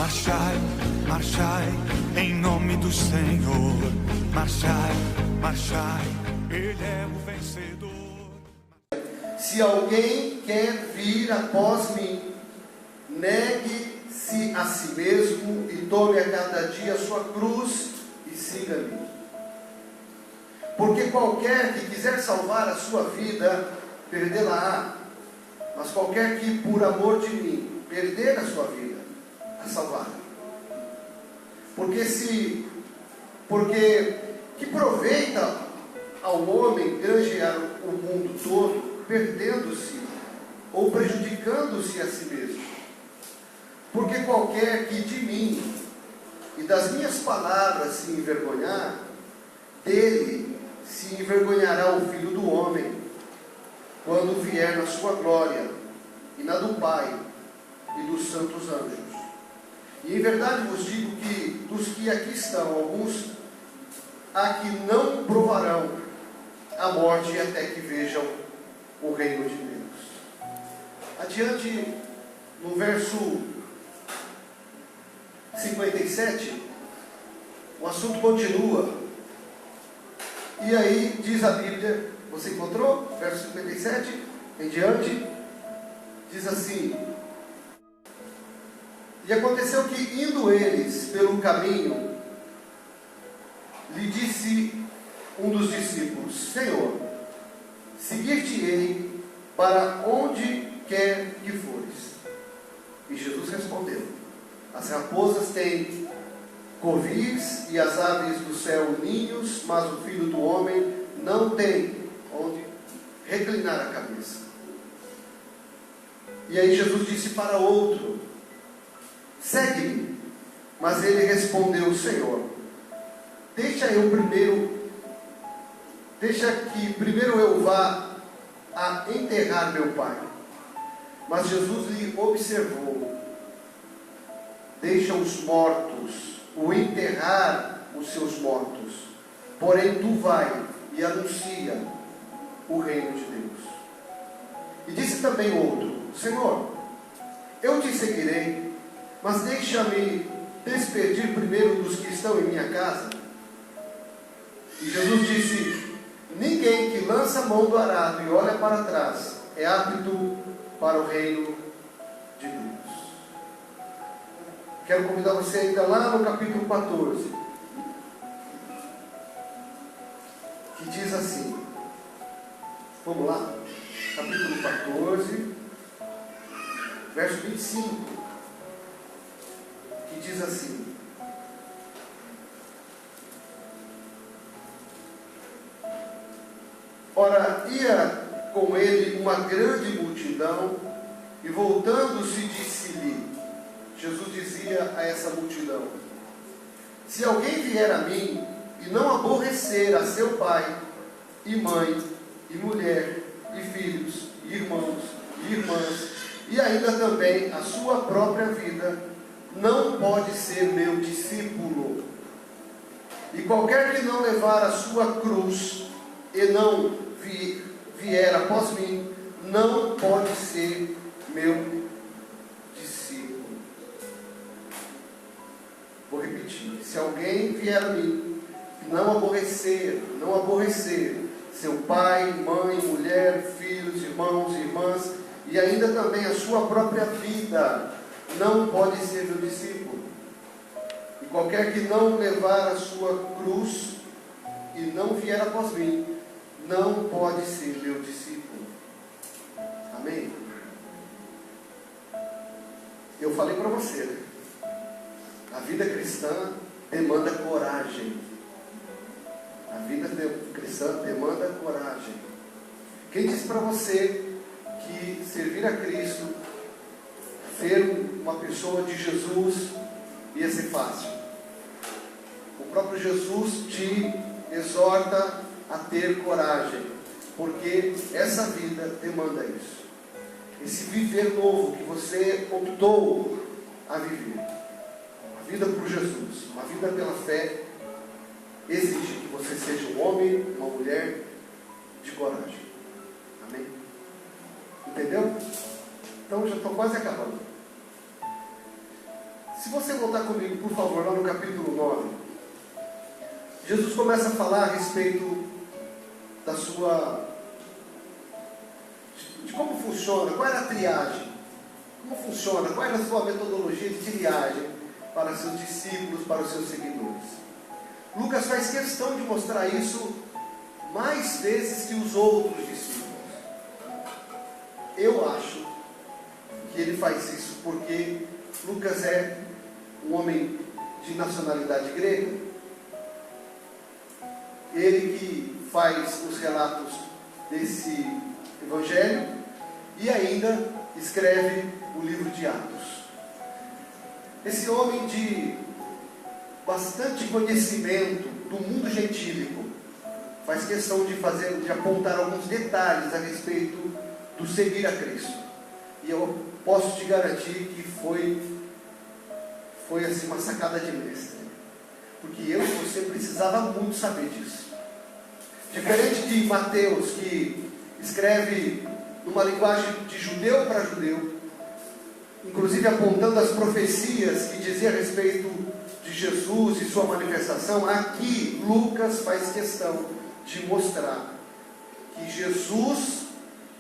Marchai, marchai, em nome do Senhor. Marchai, marchai, Ele é o vencedor. Se alguém quer vir após mim, negue-se a si mesmo e tome a cada dia a sua cruz e siga-me. Porque qualquer que quiser salvar a sua vida, perdê-la-á. Mas qualquer que, por amor de mim, perder a sua vida, a salvará. Porque que proveita ao homem granjear o mundo todo, perdendo-se ou prejudicando-se a si mesmo? Porque qualquer que de mim e das minhas palavras se envergonhar, dele se envergonhará o Filho do Homem, quando vier na sua glória, e na do Pai, e dos santos anjos. E em verdade vos digo que, dos que aqui estão, alguns há que não provarão a morte até que vejam o reino de Deus. Adiante, no verso 57, o assunto continua. E aí diz a Bíblia, você encontrou? Verso 57 em diante, diz assim: e aconteceu que, indo eles pelo caminho, lhe disse um dos discípulos: Senhor, seguir-te-ei para onde quer que fores. E Jesus respondeu: as raposas têm covis e as aves do céu ninhos, mas o Filho do Homem não tem onde reclinar a cabeça. E aí Jesus disse para outro: segue-me. Mas ele respondeu: Senhor, deixa que primeiro eu vá a enterrar meu pai. Mas Jesus lhe observou: deixa os mortos o enterrar os seus mortos, porém tu vai e anuncia o reino de Deus. E disse também outro: Senhor, eu te seguirei, mas deixa-me despedir primeiro dos que estão em minha casa. E Jesus disse: ninguém que lança a mão do arado e olha para trás é apto para o reino de Deus. Quero convidar você ainda lá no capítulo 14, que diz assim, vamos lá, capítulo 14, verso 25, que diz assim: ora, ia com ele uma grande multidão, e voltando-se disse-lhe, Jesus dizia a essa multidão: se alguém vier a mim e não aborrecer a seu pai, e mãe, e mulher, e filhos, e irmãos, e irmãs, e ainda também a sua própria vida, não pode ser meu discípulo. E qualquer que não levar a sua cruz e não vier após mim, não pode ser meu discípulo. Vou repetir: se alguém vier a mim e não aborrecer seu pai, mãe, mulher, filhos, irmãos e irmãs, e ainda também a sua própria vida, não pode ser meu discípulo. E qualquer que não levar a sua cruz e não vier após mim, não pode ser meu discípulo. Amém? Eu falei para você, a vida cristã demanda coragem. A vida cristã demanda coragem. Quem disse para você que servir a Cristo, ser uma pessoa de Jesus, ia ser fácil? O próprio Jesus te exorta a ter coragem, porque essa vida demanda isso. Esse viver novo que você optou a viver, uma vida por Jesus, uma vida pela fé, exige que você seja um homem, uma mulher de coragem. Amém? Entendeu? Então já estou quase acabando. Se você voltar comigo, por favor, lá no capítulo 9, Jesus começa a falar a respeito da sua... de como funciona, qual era a triagem, como funciona, qual era a sua metodologia de triagem para seus discípulos, para os seus seguidores. Lucas faz questão de mostrar isso mais vezes que os outros discípulos. Eu acho que ele faz isso porque Lucas é um homem de nacionalidade grega. Ele que faz os relatos desse evangelho e ainda escreve o livro de Atos. Esse homem de bastante conhecimento do mundo gentílico faz questão de apontar alguns detalhes a respeito do seguir a Cristo. E eu posso te garantir que foi assim uma sacada de mestre. Porque eu e você precisava muito saber disso. Diferente de Mateus, que escreve numa linguagem de judeu para judeu, inclusive apontando as profecias que diziam a respeito de Jesus e sua manifestação, aqui Lucas faz questão de mostrar que Jesus,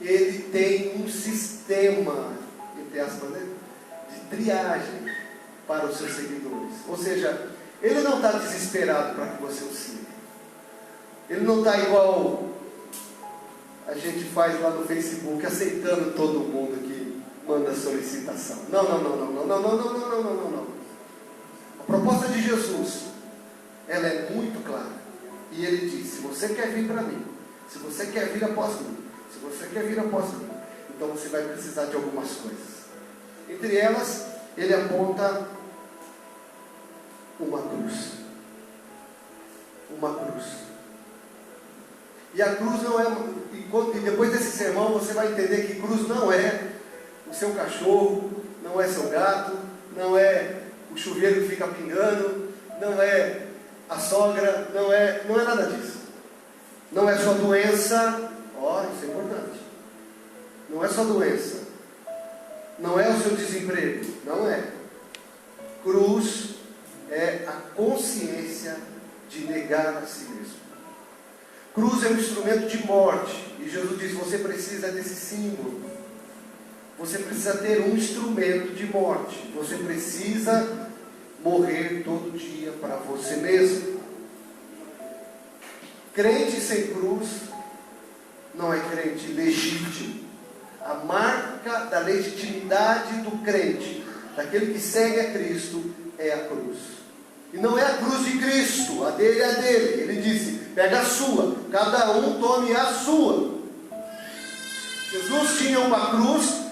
ele tem um sistema, entre aspas, né, de triagem para os seus seguidores. Ou seja, ele não está desesperado para que você o siga. Ele não está igual a gente faz lá no Facebook, aceitando todo mundo que manda solicitação. Não. A proposta de Jesus, ela é muito clara. E ele diz: se você quer vir para mim, se você quer vir após mim, se você quer vir após mim, então você vai precisar de algumas coisas. Entre elas, ele aponta uma cruz. Uma cruz. E a cruz não é... E depois desse sermão você vai entender que cruz não é o seu cachorro, não é seu gato, não é o chuveiro que fica pingando, não é a sogra, não é nada disso. Não é sua doença. Isso é importante. Não é sua doença. Não é o seu desemprego. Não é. Cruz é a consciência de negar a si mesmo. Cruz é um instrumento de morte. E Jesus diz: você precisa desse símbolo. Você precisa ter um instrumento de morte. Você precisa morrer todo dia para você mesmo. Crente sem cruz não é crente legítimo. A marca da legitimidade do crente, daquele que segue a Cristo, é a cruz. E não é a cruz de Cristo, a dele é a dele. Ele disse: pega a sua, cada um tome a sua. Jesus tinha uma cruz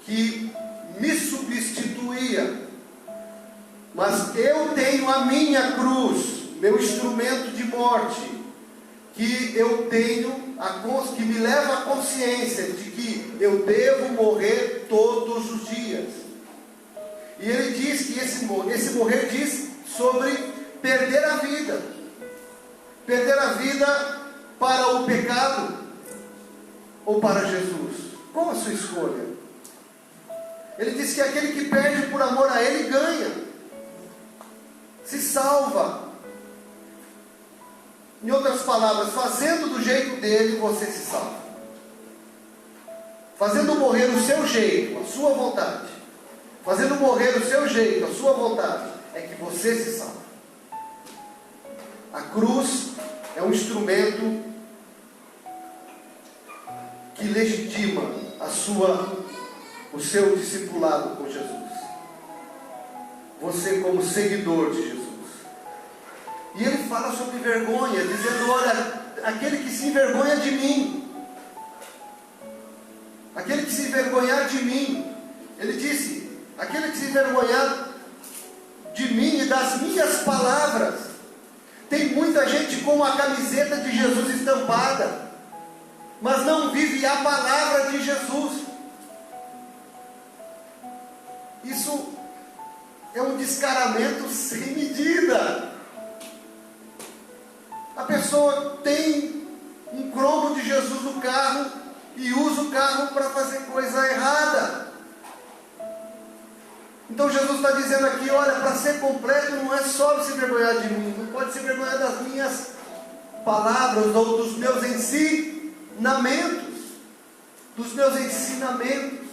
que me substituía, mas eu tenho a minha cruz, meu instrumento de morte, que eu tenho, que me leva à consciência de que eu devo morrer todos os dias. E ele diz que esse morrer diz sobre perder a vida. Perder a vida para o pecado ou para Jesus. Qual a sua escolha? Ele diz que aquele que perde por amor a ele ganha, se salva. Em outras palavras, fazendo do jeito dele, você se salva. Fazendo morrer o seu jeito, a sua vontade. Fazendo morrer o seu jeito, a sua vontade, é que você se salva. A cruz é um instrumento que legitima o seu discipulado com Jesus. Você como seguidor de Jesus. E ele fala sobre vergonha, dizendo: olha, aquele que se envergonha de mim, aquele que se envergonhar de mim, ele disse, aquele que se envergonhar de mim e das minhas palavras. Tem muita gente com a camiseta de Jesus estampada, mas não vive a palavra de Jesus. Isso é um descaramento sem medida. A pessoa tem um cromo de Jesus no carro e usa o carro para fazer coisa errada. Então Jesus está dizendo aqui, olha, para ser completo não é só se envergonhar de mim, não pode se envergonhar das minhas palavras ou dos meus ensinamentos. Dos meus ensinamentos.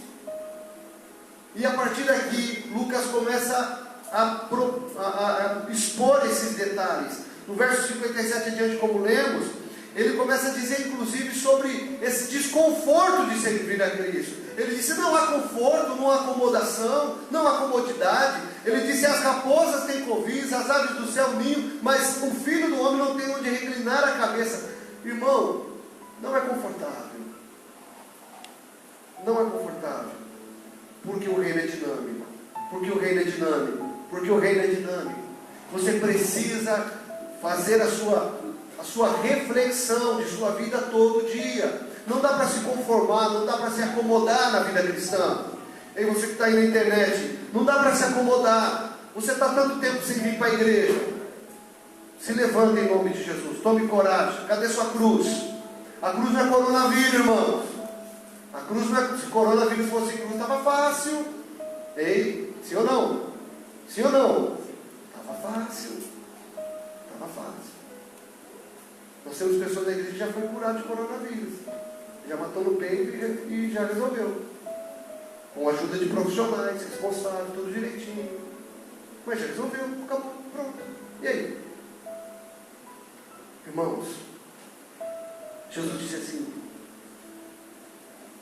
E a partir daqui, Lucas começa a expor esses detalhes. No verso 57 adiante, como lemos, ele começa a dizer inclusive sobre esse desconforto de servir a Cristo. Ele disse, não há conforto, não há acomodação, não há comodidade. Ele disse, as raposas têm covis, as aves do céu ninho, mas o filho do homem não tem onde reclinar a cabeça. Irmão, não é confortável. Não é confortável. Porque o reino é dinâmico. Porque o reino é dinâmico. Porque o reino é dinâmico. Você precisa fazer a sua reflexão de sua vida todo dia. Não dá para se conformar, não dá para se acomodar na vida cristã. E você que está aí na internet, não dá para se acomodar. Você está tanto tempo sem vir para a igreja. Se levanta em nome de Jesus, tome coragem. Cadê sua cruz? A cruz não é coronavírus, irmãos. A cruz não é, se coronavírus fosse cruz, estava fácil. Ei, sim ou não? Sim ou não? Estava fácil. Estava fácil. Nós temos pessoas na igreja que já foi curado de coronavírus. Já matou no peito e já resolveu. Com a ajuda de profissionais, responsáveis, tudo direitinho. Mas já resolveu, acabou, pronto. E aí? Irmãos, Jesus disse assim,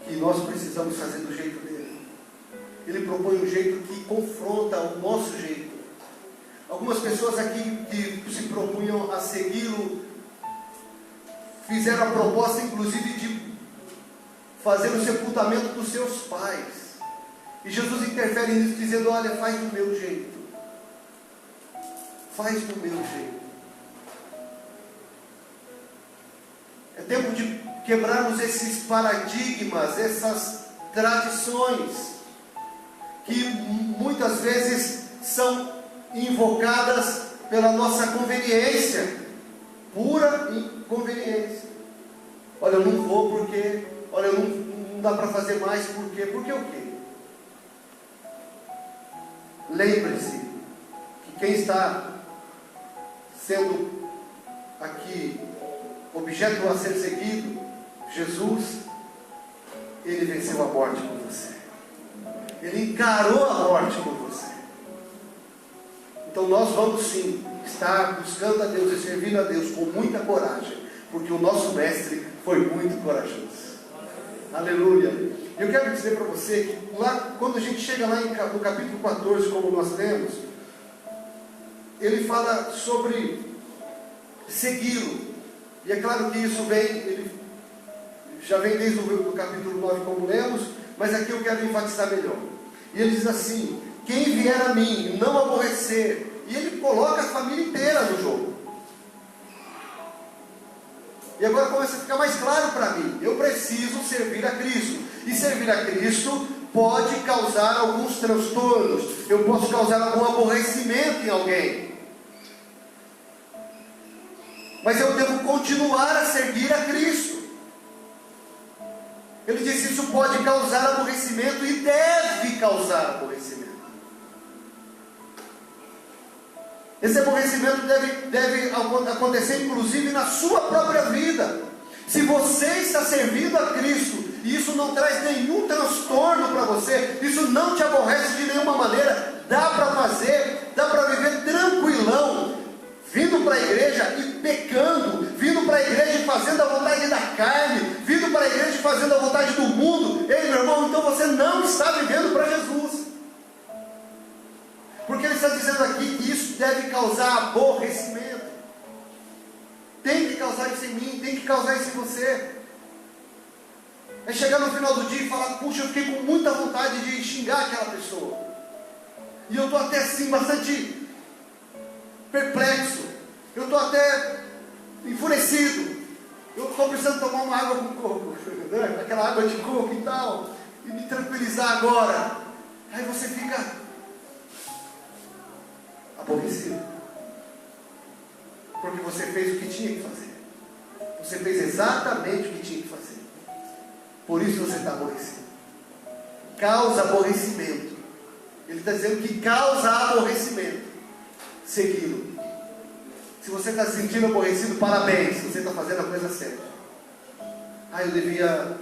que nós precisamos fazer do jeito dele. Ele propõe um jeito que confronta o nosso jeito. Algumas pessoas aqui que se propunham a segui-lo, fizeram a proposta inclusive de fazer o sepultamento dos seus pais. E Jesus interfere nisso dizendo, olha, faz do meu jeito. Faz do meu jeito. É tempo de quebrarmos esses paradigmas, essas tradições, que muitas vezes são invocadas pela nossa conveniência, pura inconveniência. Olha, eu não vou porque, olha, não dá para fazer mais porque o quê? Lembre-se que quem está sendo aqui objeto a ser seguido, Jesus, ele venceu a morte por você. Ele encarou a morte por você. Então nós vamos sim estar buscando a Deus e servindo a Deus com muita coragem, porque o nosso mestre foi muito corajoso. Aleluia. Eu quero dizer para você que lá, quando a gente chega lá no capítulo 14, como nós lemos, ele fala sobre segui-lo. E é claro que isso ele já vem desde o capítulo 9, como lemos, mas aqui eu quero enfatizar melhor. E ele diz assim, quem vier a mim e não aborrecer, e ele coloca a família inteira no jogo. E agora começa a ficar mais claro para mim, eu preciso servir a Cristo. E servir a Cristo pode causar alguns transtornos, eu posso causar algum aborrecimento em alguém. Mas eu devo continuar a servir a Cristo. Ele disse, isso pode causar aborrecimento e deve causar aborrecimento. Esse aborrecimento deve acontecer inclusive na sua própria vida. Se você está servindo a Cristo e isso não traz nenhum transtorno para você, isso não te aborrece de nenhuma maneira, dá para fazer, dá para viver tranquilão, vindo para a igreja e pecando, vindo para a igreja e fazendo a vontade da carne, vindo para a igreja e fazendo a vontade do mundo. Ei, meu irmão, então você não está vivendo para Jesus. Porque ele está dizendo aqui que isso deve causar aborrecimento. Tem que causar isso em mim, tem que causar isso em você. É chegar no final do dia e falar, puxa, eu fiquei com muita vontade de xingar aquela pessoa. E eu estou até assim, bastante perplexo. Eu estou até enfurecido. Eu estou precisando tomar uma água com coco, né? Aquela água de coco e tal, e me tranquilizar agora. Aí você fica aborrecido, porque você fez o que tinha que fazer. Você fez exatamente o que tinha que fazer. Por isso você está aborrecido. Causa aborrecimento. Ele está dizendo que causa aborrecimento segui-lo. Se você está se sentindo aborrecido, parabéns, você está fazendo a coisa certa. Eu devia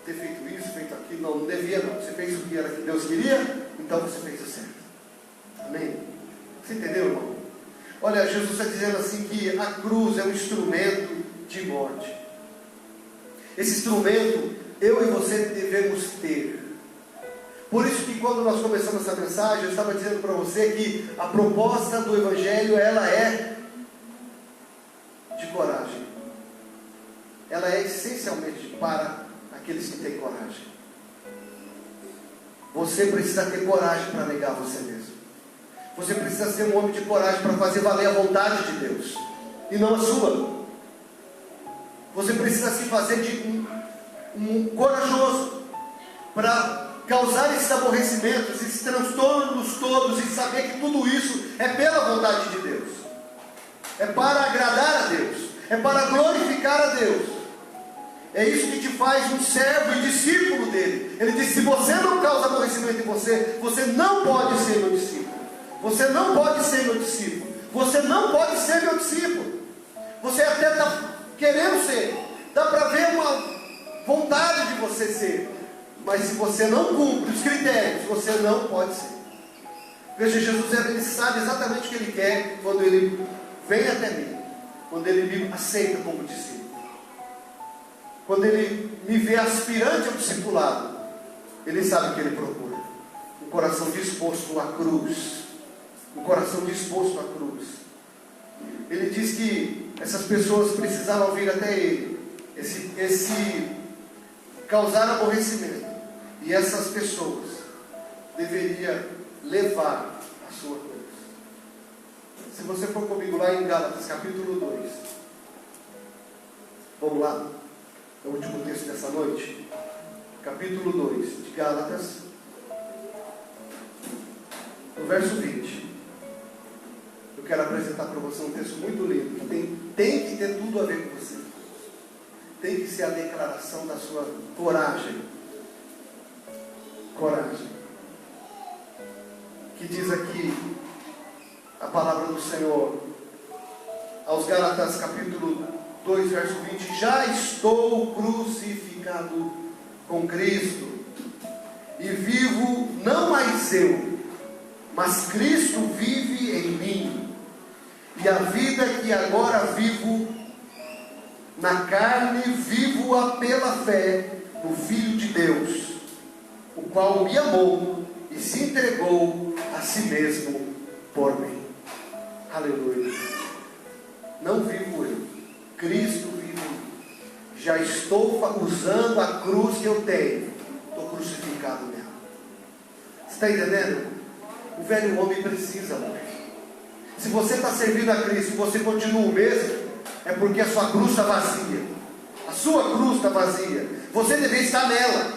ter feito isso, feito aquilo. Não devia não. Você fez o que era que Deus queria, então você fez o certo. Amém? Você entendeu, irmão? Olha, Jesus está dizendo assim que a cruz é um instrumento de morte. Esse instrumento eu e você devemos ter. Por isso que quando nós começamos essa mensagem, eu estava dizendo para você que a proposta do Evangelho, ela é de coragem. Ela é essencialmente para aqueles que têm coragem. Você precisa ter coragem para negar você mesmo. Você precisa ser um homem de coragem para fazer valer a vontade de Deus e não a sua. Você precisa se fazer de um corajoso para causar esses aborrecimentos, esses transtornos todos, e saber que tudo isso é pela vontade de Deus, é para agradar a Deus, é para glorificar a Deus. É isso que te faz um servo e discípulo dele. Ele diz: se você não causa aborrecimento em você, você não pode ser meu discípulo. Você não pode ser meu discípulo. Você não pode ser meu discípulo. Você até está querendo ser, dá para ver uma vontade de você ser, mas se você não cumpre os critérios, você não pode ser. Veja, Jesus, ele sabe exatamente o que ele quer quando ele vem até mim, quando ele me aceita como discípulo, quando ele me vê aspirante ao discipulado. Ele sabe o que ele procura: um coração disposto à cruz, um coração disposto à cruz. Ele diz que essas pessoas precisavam vir até ele, esse causar aborrecimento, e essas pessoas deveriam levar a sua cruz. Se você for comigo lá em Gálatas capítulo 2, vamos lá, é o último texto dessa noite, capítulo 2 de Gálatas, no verso 20. Eu quero apresentar para você um texto muito lindo, que tem que ter tudo a ver com você. Tem que ser a declaração da sua coragem. Coragem. Que diz aqui a palavra do Senhor aos Gálatas capítulo 2, verso 20: já estou crucificado com Cristo, e vivo não mais eu, mas Cristo vive em mim. E a vida que agora vivo na carne, vivo-a pela fé no Filho de Deus, o qual me amou e se entregou a si mesmo por mim. Aleluia. Não vivo eu, Cristo vive em mim. Já estou usando a cruz que eu tenho, estou crucificado nela. Você está entendendo? O velho homem precisa morrer. Se você está servindo a Cristo e você continua o mesmo, é porque a sua cruz está vazia. A sua cruz está vazia. Você deve estar nela.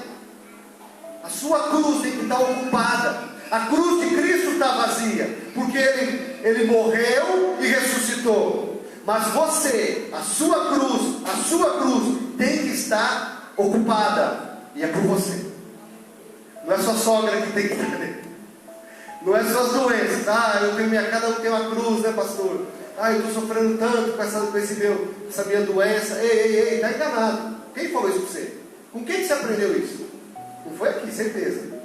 A sua cruz tem que estar ocupada. A cruz de Cristo está vazia, porque Ele morreu e ressuscitou. Mas você, a sua cruz tem que estar ocupada. E é por você. Não é sua sogra que tem que estar nele. Não é só as doenças. Eu tenho cada um tem uma cruz, né, pastor? Eu estou sofrendo tanto com essa minha doença. Ei, está enganado. Quem falou isso para você? Com quem você aprendeu isso? Não foi aqui, certeza.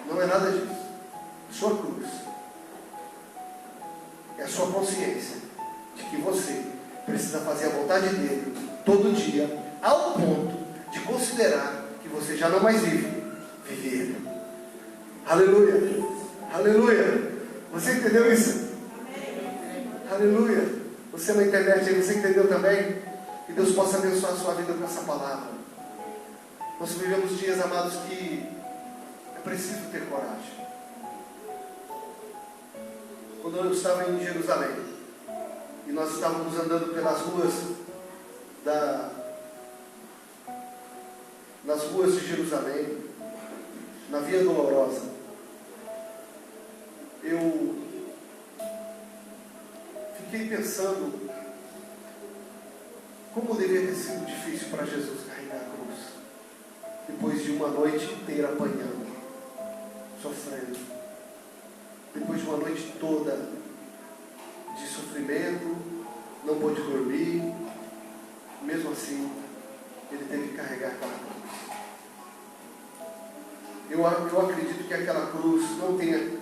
Não é nada disso. Sua cruz é a sua consciência de que você precisa fazer a vontade dele todo dia, ao ponto de considerar que você já não mais vive ele. Aleluia, aleluia. Você entendeu isso? Aleluia. Você na internet aí, você entendeu também? Que Deus possa abençoar a sua vida com essa palavra. Nós vivemos dias, amados, que é preciso ter coragem. Quando eu estava em Jerusalém e nós estávamos andando pelas ruas nas ruas de Jerusalém, na Via Dolorosa, eu fiquei pensando como deveria ter sido difícil para Jesus carregar a cruz, depois de uma noite inteira apanhando, sofrendo. Depois de uma noite toda de sofrimento, não pôde dormir. Mesmo assim, ele teve que carregar aquela cruz. Eu acredito que aquela cruz não tenha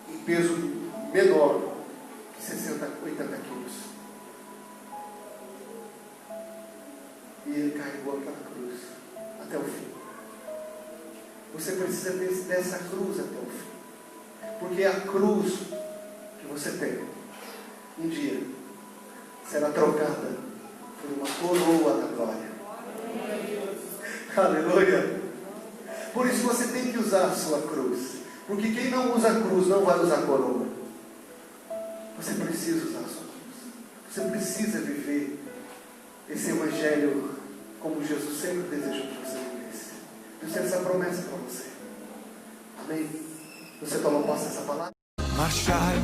um peso menor que 60, 80 quilos. E ele carregou aquela cruz até o fim. Você precisa dessa cruz até o fim. Porque a cruz que você tem, um dia, será trocada por uma coroa da glória. Aleluia! Por isso você tem que usar a sua cruz. Porque quem não usa a cruz não vai usar a coroa. Você precisa usar a sua cruz. Você precisa viver esse evangelho como Jesus sempre desejou que você vivesse. Deus tem essa promessa para você. Amém? Você toma posse dessa palavra? Marchai,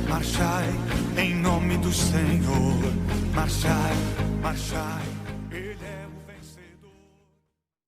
marchai, em nome do Senhor. Marchai, marchai, Ele é